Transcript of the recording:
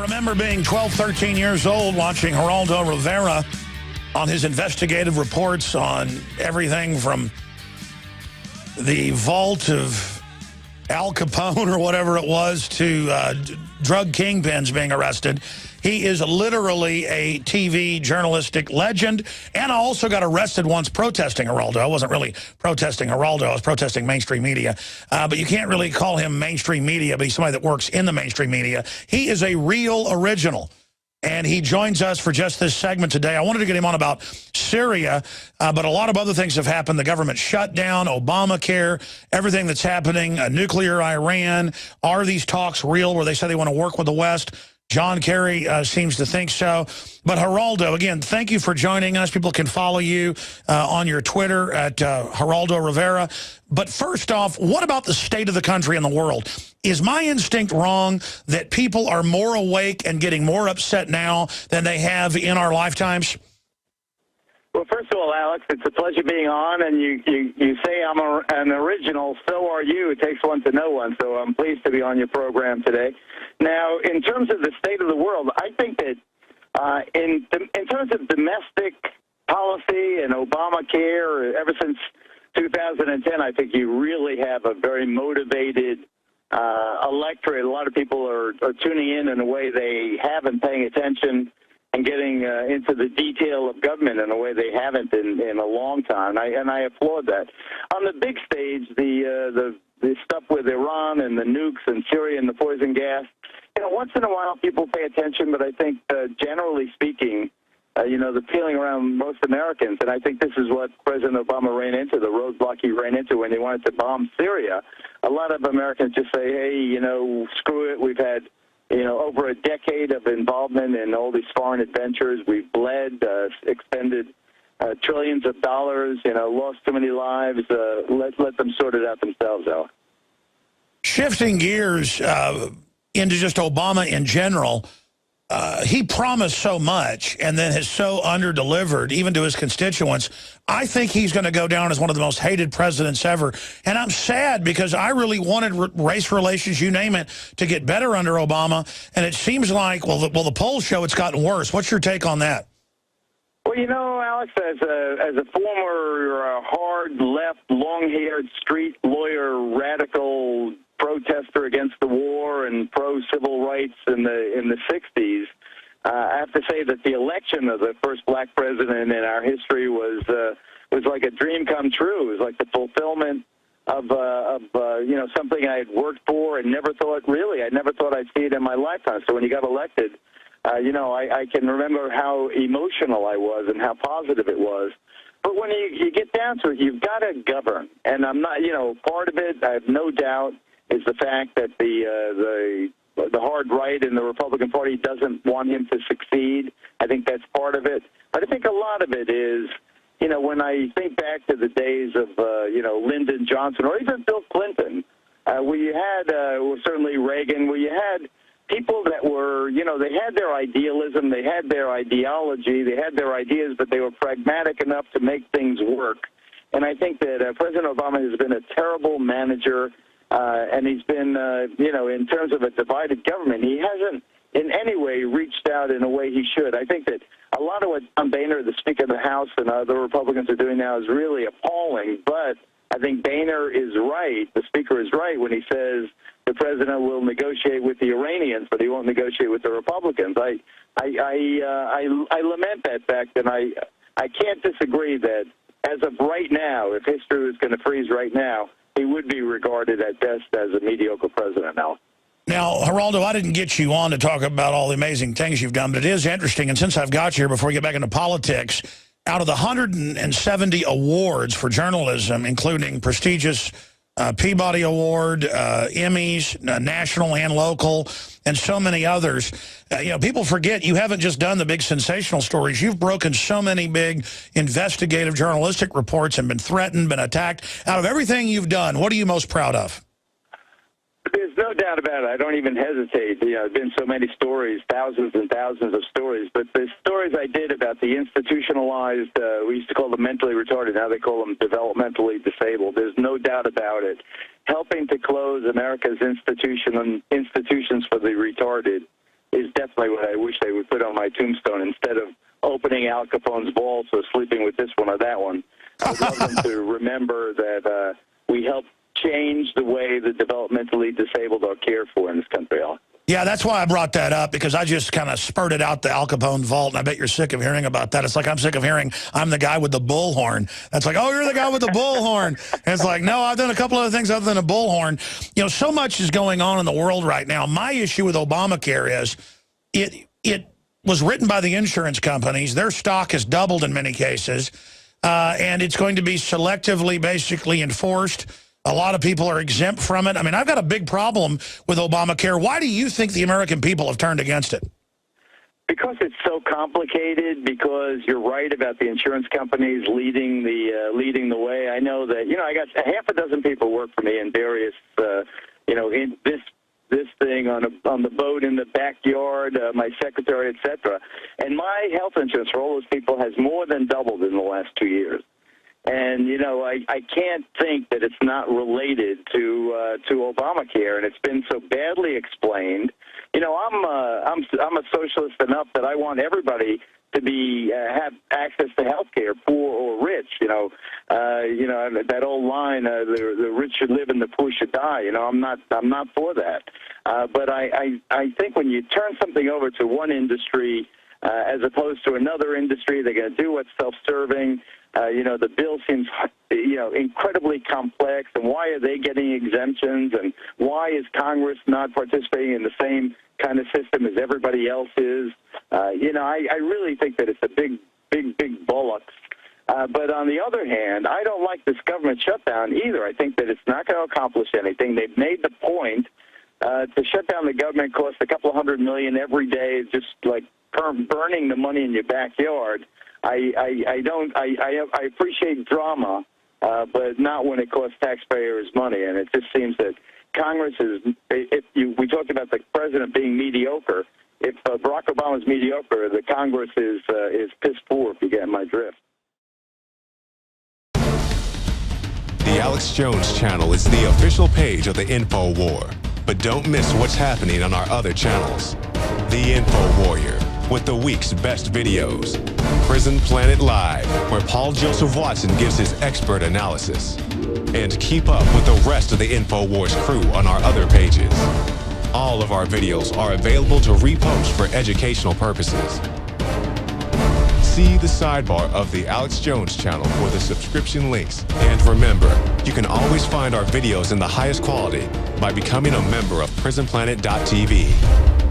remember being 12, 13 years old watching Geraldo Rivera on his investigative reports on everything from the vault of Al Capone or whatever it was to drug kingpins being arrested. He is literally a TV journalistic legend. And I also got arrested once protesting Geraldo. I wasn't really protesting Geraldo. I was protesting mainstream media. But you can't really call him mainstream media, but he's somebody that works in the mainstream media. He is a real original. And he joins us for just this segment today. I wanted to get him on about Syria, but a lot of other things have happened. The government shutdown, Obamacare, everything that's happening, nuclear Iran. Are these talks real where they say they want to work with the West? John Kerry seems to think so. But Geraldo, again, thank you for joining us. People can follow you on your Twitter at Geraldo Rivera. But first off, what about the state of the country and the world? Is my instinct wrong that people are more awake and getting more upset now than they have in our lifetimes? Well, first of all, Alex, it's a pleasure being on, and you say I'm an original. So are you. It takes one to know one, so I'm pleased to be on your program today. Now, in terms of the state of the world, I think that in terms of domestic policy and Obamacare, ever since 2010, I think you really have a very motivated electorate. A lot of people are tuning in a way they haven't, paying attention and getting into the detail of government in a way they haven't in a long time. And I applaud that. On the big stage, the stuff with Iran and the nukes and Syria and the poison gas, once in a while people pay attention, but I think generally speaking, the feeling around most Americans, and I think this is what President Obama ran into, the roadblock he ran into when he wanted to bomb Syria. A lot of Americans just say, hey, screw it. We've had, over a decade of involvement in all these foreign adventures. We've bled, expended trillions of dollars, lost too many lives. Let them sort it out themselves, Al. Shifting gears into just Obama in general, he promised so much and then has so under-delivered, even to his constituents. I think he's going to go down as one of the most hated presidents ever. And I'm sad because I really wanted race relations, you name it, to get better under Obama. And it seems like, well, the polls show it's gotten worse. What's your take on that? Well, Alex, as a former hard left, long-haired street lawyer, radical protester against the war and pro-civil rights in the 60s, I have to say that the election of the first black president in our history was like a dream come true. It was like the fulfillment of something I had worked for and never thought I'd see it in my lifetime. So when he got elected, I can remember how emotional I was and how positive it was. But when you get down to it, you've got to govern. And I'm not, part of it, I have no doubt, is the fact that the hard right in the Republican Party doesn't want him to succeed. I think that's part of it. But I think a lot of it is, when I think back to the days of, Lyndon Johnson or even Bill Clinton, where you had, certainly Reagan, where you had people that were, they had their idealism, they had their ideology, they had their ideas, but they were pragmatic enough to make things work. And I think that President Obama has been a terrible manager, and he's been, in terms of a divided government, he hasn't in any way reached out in a way he should. I think that a lot of what John Boehner, the Speaker of the House, and the Republicans are doing now is really appalling, but I think Boehner is right, the Speaker is right, when he says the President will negotiate with the Iranians, but he won't negotiate with the Republicans. I lament that fact, and I can't disagree that as of right now, if history was going to freeze right now, he would be regarded at best as a mediocre president now. Now, Geraldo, I didn't get you on to talk about all the amazing things you've done, but it is interesting. And since I've got you here, before we get back into politics, out of the 170 awards for journalism, including prestigious Peabody Award, Emmys, national and local, and so many others. People forget you haven't just done the big sensational stories. You've broken so many big investigative journalistic reports and been threatened, been attacked. Out of everything you've done, what are you most proud of? There's no doubt about it. I don't even hesitate. There's been so many stories, thousands and thousands of stories. But the stories I did about the institutionalized, we used to call them mentally retarded, now they call them developmentally disabled. There's no doubt about it. Helping to close America's institutions for the retarded is definitely what I wish they would put on my tombstone instead of opening Al Capone's vaults or sleeping with this one or that one. I would love them to remember that we helped change the way the developmentally disabled are cared for in this country, Al. Yeah, that's why I brought that up, because I just kind of spurted out the Al Capone vault, and I bet you're sick of hearing about that. It's like I'm sick of hearing I'm the guy with the bullhorn. That's like, oh, you're the guy with the bullhorn. And it's like, no, I've done a couple other things other than a bullhorn. You know, so much is going on in the world right now. My issue with Obamacare is it was written by the insurance companies. Their stock has doubled in many cases, and it's going to be selectively basically enforced. A lot of people are exempt from it. I mean, I've got a big problem with Obamacare. Why do you think the American people have turned against it? Because it's so complicated, because you're right about the insurance companies leading the way. I know that, you know, I got half a dozen people work for me in various, you know, in this thing on the boat in the backyard, my secretary, etc. And my health insurance for all those people has more than doubled in the last 2 years. And, you know, I can't think that it's not related to Obamacare, and it's been so badly explained. You know, I'm a socialist enough that I want everybody to be have access to health care, poor or rich. You know, that old line, the rich should live and the poor should die. You know, I'm not for that. But I think when you turn something over to one industry as opposed to another industry, they're going to do what's self-serving. You know, the bill seems, you know, incredibly complex, and why are they getting exemptions, and why is Congress not participating in the same kind of system as everybody else is? You know, I really think that it's a big bollocks. But on the other hand, I don't like this government shutdown either. I think that it's not going to accomplish anything. They've made the point to shut down the government costs a couple of $100 million every day, just like burning the money in your backyard. I appreciate drama, but not when it costs taxpayers money. And it just seems that Congress is, we talked about the president being mediocre. If Barack Obama's mediocre, the Congress is piss poor, if you get my drift. The Alex Jones channel is the official page of the InfoWar. But don't miss what's happening on our other channels. The Info Warrior, with the week's best videos. Prison Planet Live, where Paul Joseph Watson gives his expert analysis. And keep up with the rest of the InfoWars crew on our other pages. All of our videos are available to repost for educational purposes. See the sidebar of the Alex Jones channel for the subscription links. And remember, you can always find our videos in the highest quality by becoming a member of PrisonPlanet.tv.